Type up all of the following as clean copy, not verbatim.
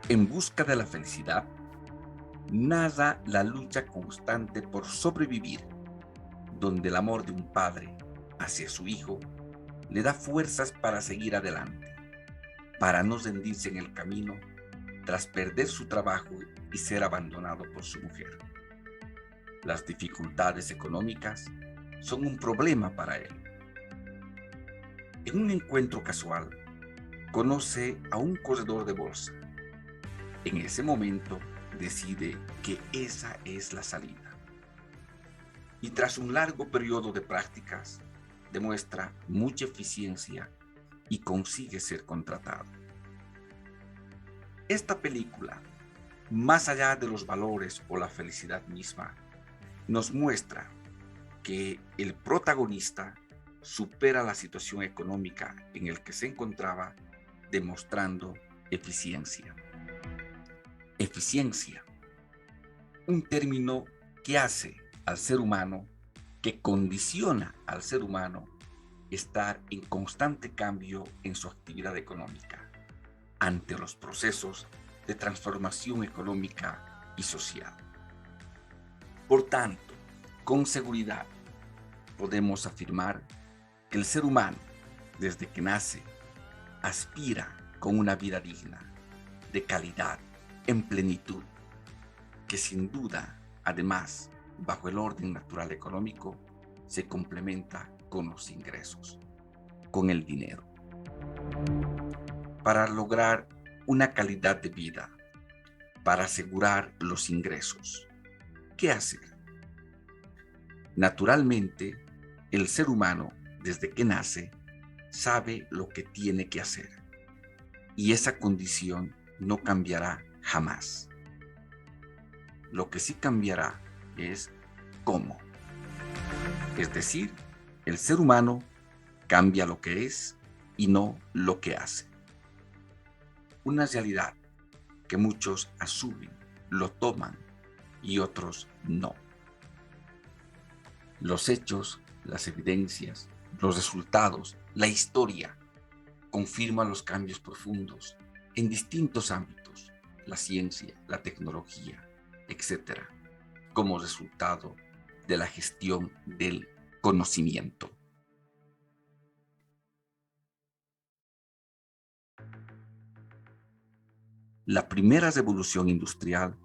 En busca de la felicidad, narra la lucha constante por sobrevivir, donde el amor de un padre hacia su hijo le da fuerzas para seguir adelante, para no rendirse en el camino tras perder su trabajo y ser abandonado por su mujer. Las dificultades económicas son un problema para él. En un encuentro casual, conoce a un corredor de bolsa. En ese momento, decide que esa es la salida. Y tras un largo periodo de prácticas, demuestra mucha eficiencia y consigue ser contratado. Esta película, más allá de los valores o la felicidad misma, nos muestra que el protagonista supera la situación económica en la que se encontraba, demostrando eficiencia. Eficiencia, un término que hace al ser humano, que condiciona al ser humano estar en constante cambio en su actividad económica ante los procesos de transformación económica y social. Por tanto, con seguridad podemos afirmar que el ser humano, desde que nace, aspira con una vida digna, de calidad, en plenitud, que sin duda, además, bajo el orden natural económico, se complementa con los ingresos, con el dinero. Para lograr una calidad de vida, para asegurar los ingresos, ¿qué hacer? Naturalmente, el ser humano, desde que nace, sabe lo que tiene que hacer, y esa condición no cambiará jamás. Lo que sí cambiará es cómo. Es decir, el ser humano cambia lo que es y no lo que hace. Una realidad que muchos asumen, lo toman y otros no. Los hechos, las evidencias, los resultados, la historia confirman los cambios profundos en distintos ámbitos, la ciencia, la tecnología, etc., como resultado de la gestión del conocimiento. La primera revolución industrial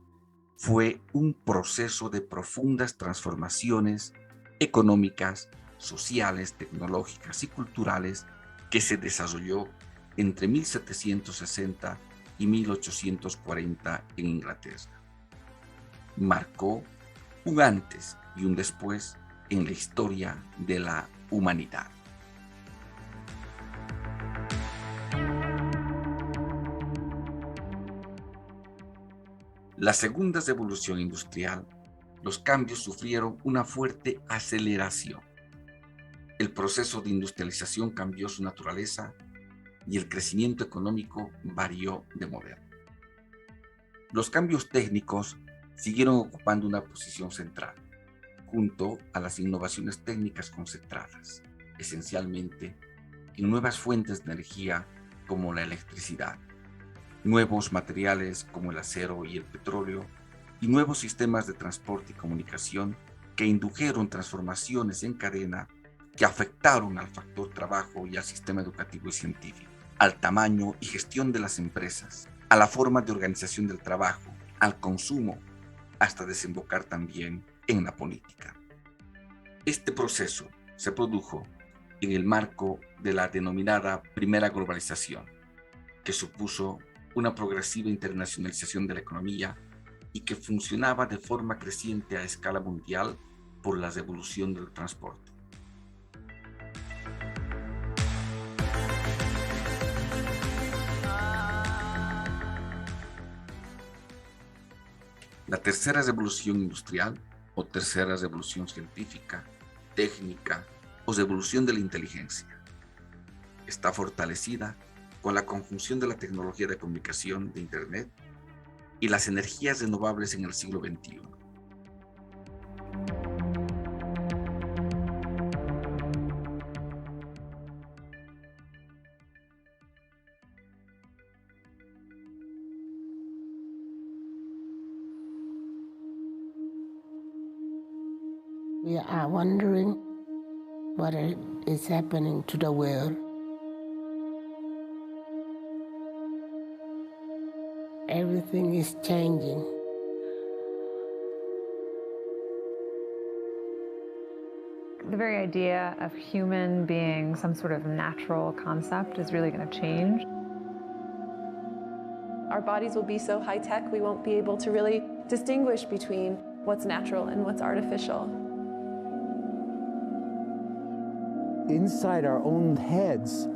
fue un proceso de profundas transformaciones económicas, sociales, tecnológicas y culturales que se desarrolló entre 1760 y 1840 en Inglaterra. Marcó un antes y un después en la historia de la humanidad. La segunda revolución industrial, los cambios sufrieron una fuerte aceleración. El proceso de industrialización cambió su naturaleza y el crecimiento económico varió de modelo. Los cambios técnicos siguieron ocupando una posición central, junto a las innovaciones técnicas concentradas, esencialmente en nuevas fuentes de energía como la electricidad, nuevos materiales como el acero y el petróleo, y nuevos sistemas de transporte y comunicación que indujeron transformaciones en cadena que afectaron al factor trabajo y al sistema educativo y científico, al tamaño y gestión de las empresas, a la forma de organización del trabajo, al consumo, hasta desembocar también en la política. Este proceso se produjo en el marco de la denominada primera globalización, que supuso una progresiva internacionalización de la economía y que funcionaba de forma creciente a escala mundial por la revolución del transporte. La tercera revolución industrial o tercera revolución científica, técnica o revolución de la inteligencia está fortalecida con la conjunción de la tecnología de comunicación de Internet y las energías renovables en el siglo XXI. We are wondering what is happening to the world. Everything is changing. The very idea of human being some sort of natural concept is really going to change. Our bodies will be so high-tech, we won't be able to really distinguish between what's natural and what's artificial. Inside our own heads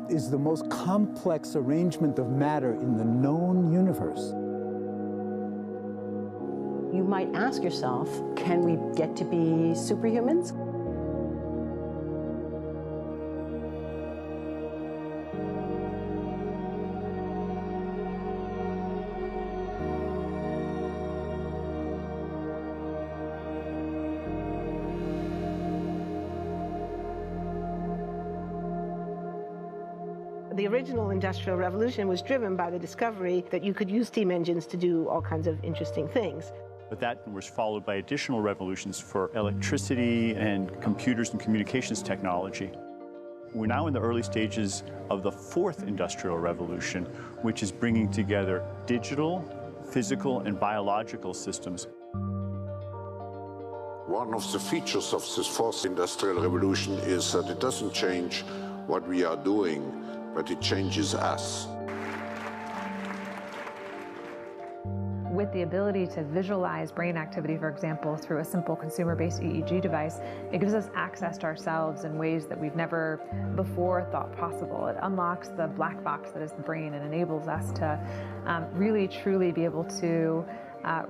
is the most complex arrangement of matter in the known universe. You might ask yourself, can we get to be superhumans? The original Industrial Revolution was driven by the discovery that you could use steam engines to do all kinds of interesting things. But that was followed by additional revolutions for electricity and computers and communications technology. We're now in the early stages of the fourth Industrial Revolution, which is bringing together digital, physical, and biological systems. One of the features of this fourth Industrial Revolution is that it doesn't change what we are doing, but it changes us. With the ability to visualize brain activity, for example, through a simple consumer-based EEG device, it gives us access to ourselves in ways that we've never before thought possible. It unlocks the black box that is the brain and enables us to really, truly be able to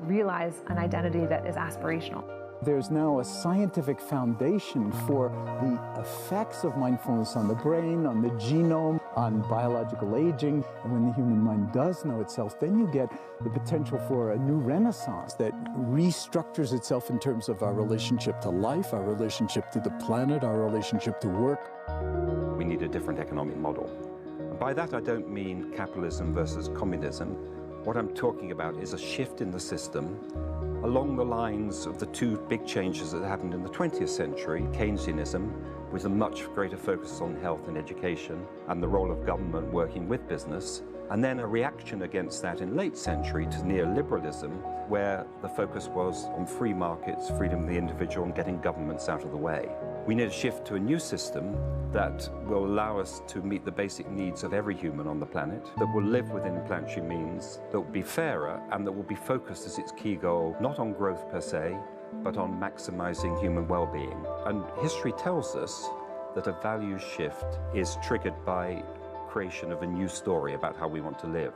realize an identity that is aspirational. There's now a scientific foundation for the effects of mindfulness on the brain, on the genome, on biological aging. And when the human mind does know itself, then you get the potential for a new renaissance that restructures itself in terms of our relationship to life, our relationship to the planet, our relationship to work. We need a different economic model. And by that, I don't mean capitalism versus communism. What I'm talking about is a shift in the system along the lines of the two big changes that happened in the 20th century, Keynesianism, with a much greater focus on health and education and the role of government working with business, and then a reaction against that in late century to neoliberalism, where the focus was on free markets, freedom of the individual, and getting governments out of the way. We need a shift to a new system that will allow us to meet the basic needs of every human on the planet, that will live within planetary means, that will be fairer, and that will be focused as its key goal, not on growth per se, but on maximizing human well-being. And history tells us that a values shift is triggered by creation of a new story about how we want to live.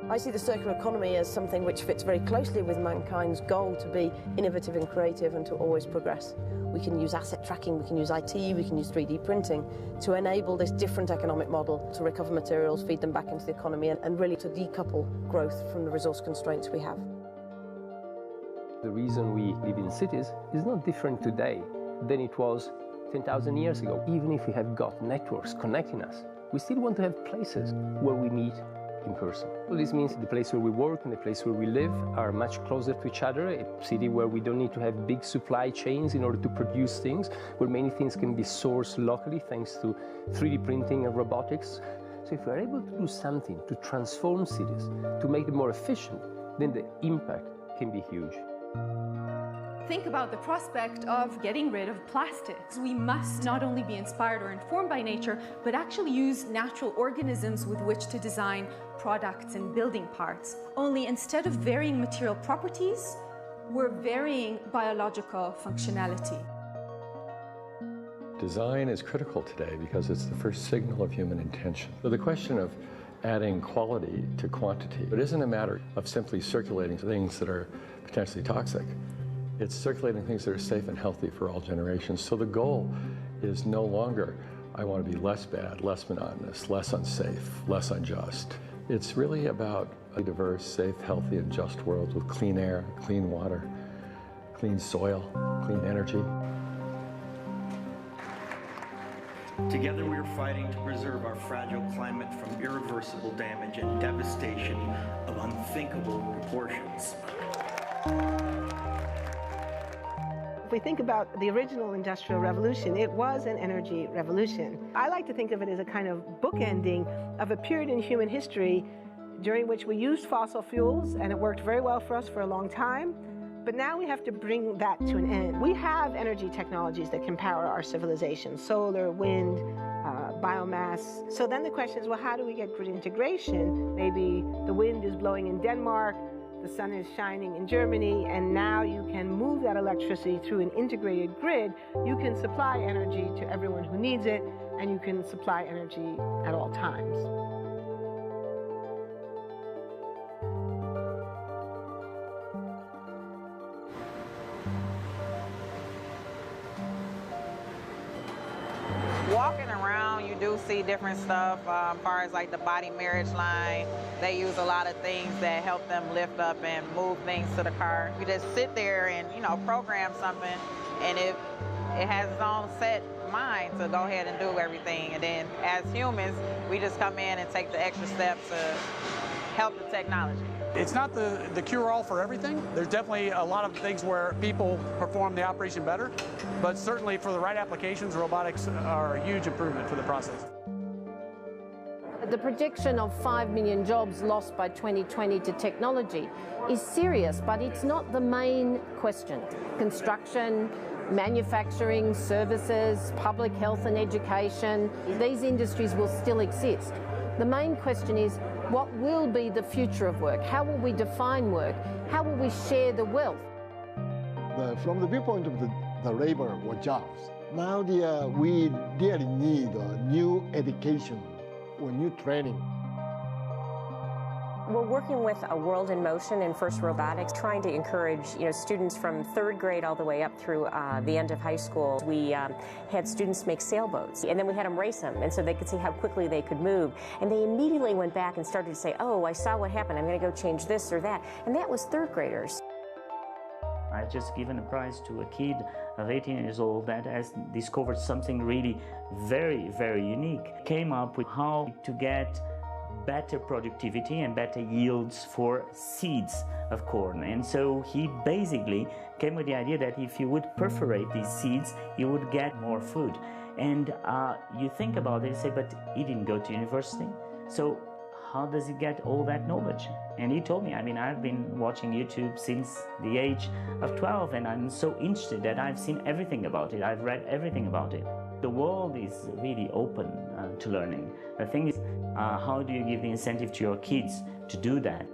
I see the circular economy as something which fits very closely with mankind's goal to be innovative and creative and to always progress. We can use asset tracking, we can use IT, we can use 3D printing to enable this different economic model to recover materials, feed them back into the economy, and really to decouple growth from the resource constraints we have. The reason we live in cities is not different today than it was 10,000 years ago. Even if we have got networks connecting us, we still want to have places where we meet in person. So this means the place where we work and the place where we live are much closer to each other, a city where we don't need to have big supply chains in order to produce things, where many things can be sourced locally thanks to 3D printing and robotics. So if we're able to do something to transform cities, to make them more efficient, then the impact can be huge. Think about the prospect of getting rid of plastics. We must not only be inspired or informed by nature, but actually use natural organisms with which to design products and building parts. Only instead of varying material properties, we're varying biological functionality. Design is critical today because it's the first signal of human intention. So the question of adding quality to quantity, it isn't a matter of simply circulating things that are potentially toxic. It's circulating things that are safe and healthy for all generations. So the goal is no longer, I want to be less bad, less monotonous, less unsafe, less unjust. It's really about a diverse, safe, healthy, and just world with clean air, clean water, clean soil, clean energy. Together we are fighting to preserve our fragile climate from irreversible damage and devastation of unthinkable proportions. If we think about the original Industrial Revolution, it was an energy revolution. I like to think of it as a kind of bookending of a period in human history during which we used fossil fuels, and it worked very well for us for a long time. But now we have to bring that to an end. We have energy technologies that can power our civilization: solar, wind, biomass. So then the question is, well, how do we get grid integration? Maybe the wind is blowing in Denmark, the sun is shining in Germany, and now you can move that electricity through an integrated grid. You can supply energy to everyone who needs it, and you can supply energy at all times. Walking around, you do see different stuff as far as like the body marriage line. They use a lot of things that help them lift up and move things to the car. You just sit there and, you know, program something, and it has its own set mind to go ahead and do everything. And then as humans, we just come in and take the extra steps to help the technology. It's not the cure-all for everything. There's definitely a lot of things where people perform the operation better, but certainly for the right applications, robotics are a huge improvement for the process. The prediction of 5 million jobs lost by 2020 to technology is serious, but it's not the main question. Construction, manufacturing, services, public health and education, these industries will still exist. The main question is, what will be the future of work? How will we define work? How will we share the wealth? From the viewpoint of the labor or jobs, now we really need new education or new training. We're working with a World in Motion and First Robotics, trying to encourage students from 3rd grade all the way up through the end of high school. We had students make sailboats, and then we had them race them, and so they could see how quickly they could move. And they immediately went back and started to say, oh, I saw what happened, I'm going to go change this or that. And that was 3rd graders. I just given a prize to a kid of 18 years old that has discovered something really very, very unique. Came up with how to get better productivity and better yields for seeds of corn. And so he basically came with the idea that if you would perforate these seeds, you would get more food. And you think about it and say, but he didn't go to university. So how does he get all that knowledge? And he told me, I mean, I've been watching YouTube since the age of 12, and I'm so interested that I've seen everything about it. I've read everything about it. The world is really open to learning. The thing is, how do you give the incentive to your kids to do that?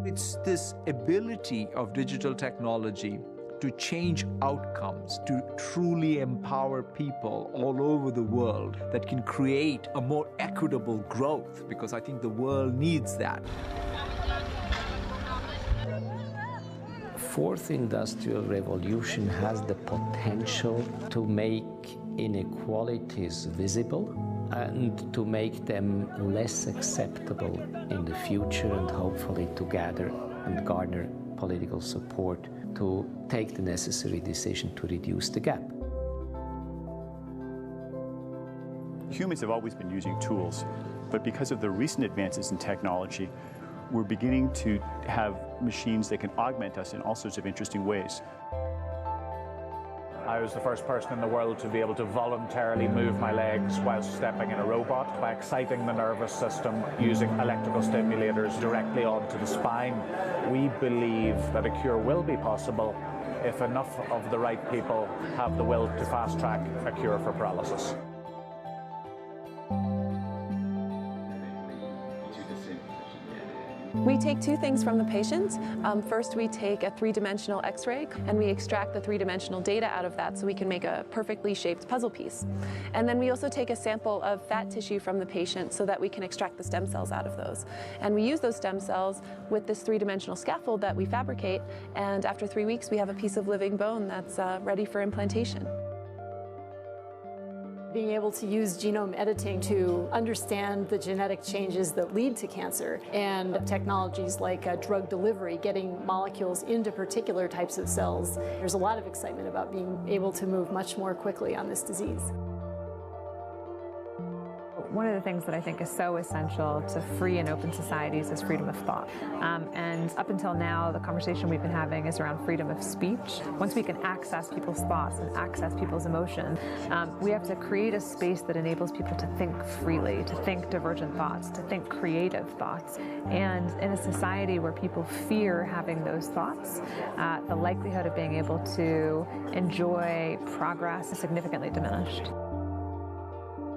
It's this ability of digital technology to change outcomes, to truly empower people all over the world that can create a more equitable growth, because I think the world needs that. Fourth Industrial Revolution has the potential to make inequalities visible and to make them less acceptable in the future, and hopefully to gather and garner political support to take the necessary decision to reduce the gap. Humans have always been using tools, but because of the recent advances in technology, we're beginning to have machines that can augment us in all sorts of interesting ways. I was the first person in the world to be able to voluntarily move my legs while stepping in a robot by exciting the nervous system using electrical stimulators directly onto the spine. We believe that a cure will be possible if enough of the right people have the will to fast-track a cure for paralysis. We take two things from the patient. First, we take a three-dimensional X-ray, and we extract the three-dimensional data out of that so we can make a perfectly shaped puzzle piece. And then we also take a sample of fat tissue from the patient so that we can extract the stem cells out of those. And we use those stem cells with this three-dimensional scaffold that we fabricate, and after 3 weeks, we have a piece of living bone that's ready for implantation. Being able to use genome editing to understand the genetic changes that lead to cancer, and technologies like drug delivery, getting molecules into particular types of cells. There's a lot of excitement about being able to move much more quickly on this disease. One of the things that I think is so essential to free and open societies is freedom of thought. And up until now, the conversation we've been having is around freedom of speech. Once we can access people's thoughts and access people's emotions, we have to create a space that enables people to think freely, to think divergent thoughts, to think creative thoughts. And in a society where people fear having those thoughts, the likelihood of being able to enjoy progress is significantly diminished.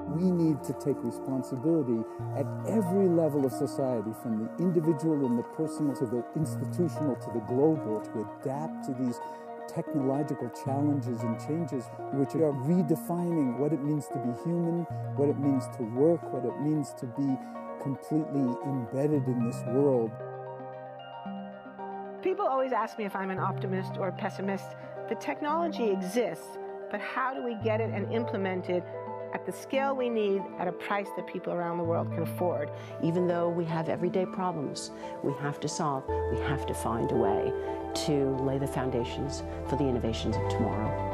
We need to take responsibility at every level of society, from the individual and the personal to the institutional to the global, to adapt to these technological challenges and changes, which are redefining what it means to be human, what it means to work, what it means to be completely embedded in this world. People always ask me if I'm an optimist or a pessimist. The technology exists, but how do we get it and implement it at the scale we need at a price that people around the world can afford? Even though we have everyday problems we have to solve, we have to find a way to lay the foundations for the innovations of tomorrow.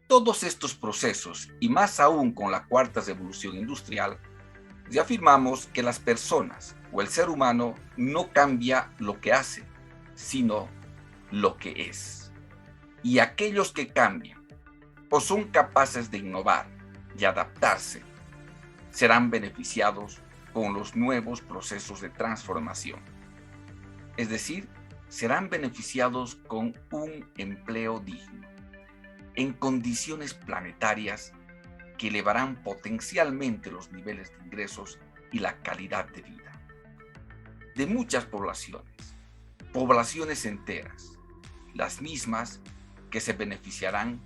Todos estos procesos, y más aún con la cuarta revolución industrial, reafirmamos que las personas o el ser humano no cambia lo que hace, sino lo que es. Y aquellos que cambian o son capaces de innovar y adaptarse, serán beneficiados con los nuevos procesos de transformación. Es decir, serán beneficiados con un empleo digno, en condiciones planetarias que elevarán potencialmente los niveles de ingresos y la calidad de vida de muchas poblaciones enteras, las mismas que se beneficiarán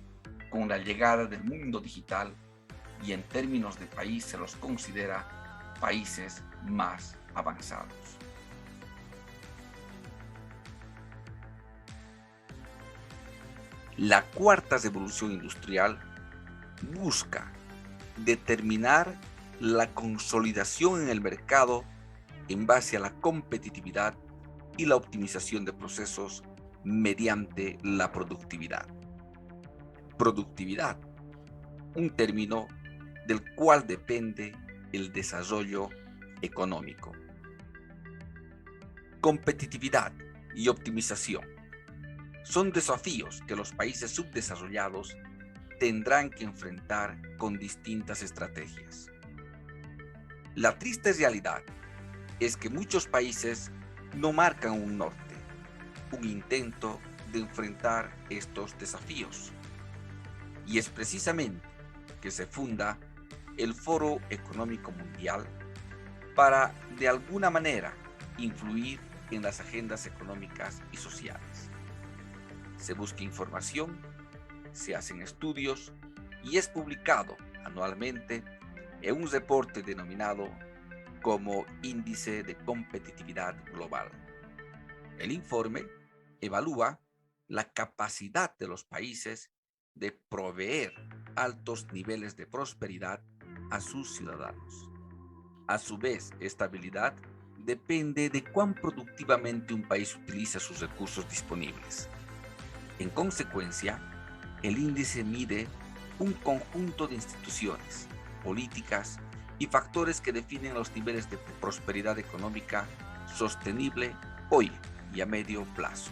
con la llegada del mundo digital, y en términos de país se los considera países más avanzados. La cuarta revolución industrial busca determinar la consolidación en el mercado en base a la competitividad y la optimización de procesos mediante la productividad. Productividad, un término del cual depende el desarrollo económico. Competitividad y optimización son desafíos que los países subdesarrollados tendrán que enfrentar con distintas estrategias. La triste realidad es que muchos países no marcan un norte, un intento de enfrentar estos desafíos. Y es precisamente que se funda el Foro Económico Mundial para, de alguna manera, influir en las agendas económicas y sociales. Se busca información, se hacen estudios y es publicado anualmente en un reporte denominado como Índice de Competitividad Global. El informe evalúa la capacidad de los países de proveer altos niveles de prosperidad a sus ciudadanos. A su vez, esta habilidad depende de cuán productivamente un país utiliza sus recursos disponibles. En consecuencia, el índice mide un conjunto de instituciones, políticas y factores que definen los niveles de prosperidad económica sostenible hoy y a medio plazo.